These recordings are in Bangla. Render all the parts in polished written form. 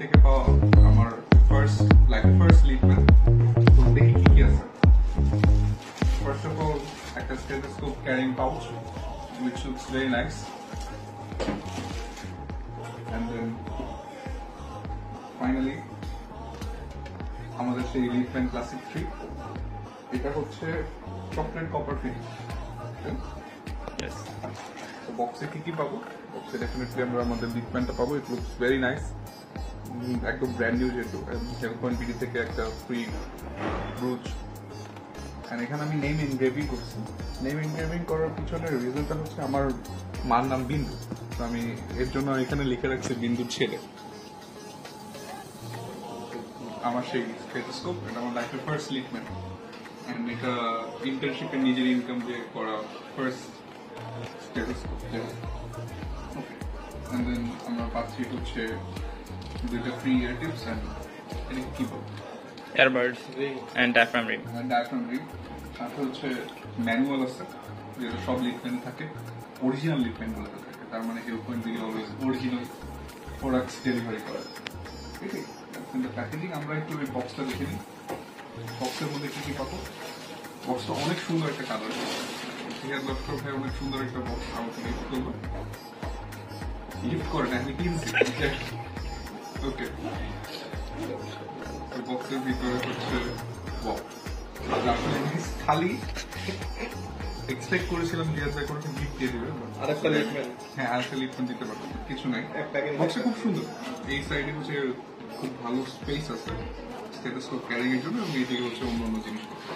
থেকে পাওয়া আমার ফার্স্ট লিটম্যান। তো দেখি কি আছে। ফার্স্ট অফ অল একটা stethoscope carrying pouch which looks very nice, and then finally আমাদের সেই লিটম্যান ক্লাসিক 3। এটা হচ্ছে চকলেট কপার ফিনিশ। তো বক্সে কি পাবো? বক্সে ডেফিনেটলি আমরা আমাদের লিটম্যানটা পাবো। ইট লুকস ভেরি নাইস, একদম ব্র্যান্ড নিউ যেহেতু। হেল্প পয়েন্ট বিডি থেকে একটা ফ্রি ব্রুচ। আর এখানে আমি নেম এনগ্রেভিং করছি। নেম এনগ্রেভিং করার পিছনে রিজনটা হচ্ছে আমার মার নাম বিন্দু, তো আমি এর জন্য এখানে লিখে রাখছি বিন্দুর ছেলে। আমার সেই স্টেথোস্কোপ, এটা আমার লাইফের ফার্স্ট লিটম্যান, এন্ড এটা ইন্টার্নশিপে নিজের ইনকাম দিয়ে করা first stethoscope. Okay, and then আমরা পাচ্ছি হচ্ছে দুইটা ফ্রি ইয়ার টিপস এন্ড এটা কি বলবো, earbuds and diaphragm ring. Diaphragm ring. সাথে হচ্ছে ম্যানুয়াল আছে, যেটা সব লিটম্যান থাকে, অরিজিনাল লিটম্যান গুলোতে থাকে। তার মানে হেল্প পয়েন্ট থেকে অলওয়েজ অরিজিনাল প্রোডাক্টস ডেলিভারি করে। ঠিক আছে, কিন্তু প্যাকেজিং আমরা একটু ওই বক্সটা দেখে নিই। বক্সের মধ্যে কি পাবো? বক্সটা অনেক সুন্দর একটা কালার। সিহাদ লস্কর ভাই অনেক সুন্দর একটা বক্স আমাকে গিফট করলো। গিফট করে না, আমি কিনছি। ওকে, বক্সের ভিতরে হচ্ছে খালি এক্সপেক্ট করেছিলাম যে কোনো গিফট দিয়ে দিবে। আরেকটা লিটম্যান, হ্যাঁ আরেকটা লিটম্যান দিতে পারবো, কিছু নাই। বক্সটা খুব সুন্দর। এই সাইডে হচ্ছে খুব ভালো স্পেস আছে স্টেথোস্কোপ ক্যারিং এর জন্য, এবং এইদিকে হচ্ছে অন্য অন্য জিনিসপত্র।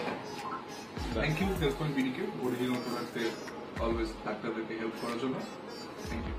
থ্যাংক ইউ হেল্প পয়েন্ট বিডিকে অরিজিনাল প্রোডাক্টে অলওয়েজ ডাক্তারদেরকে হেল্প করার জন্য। Thank you.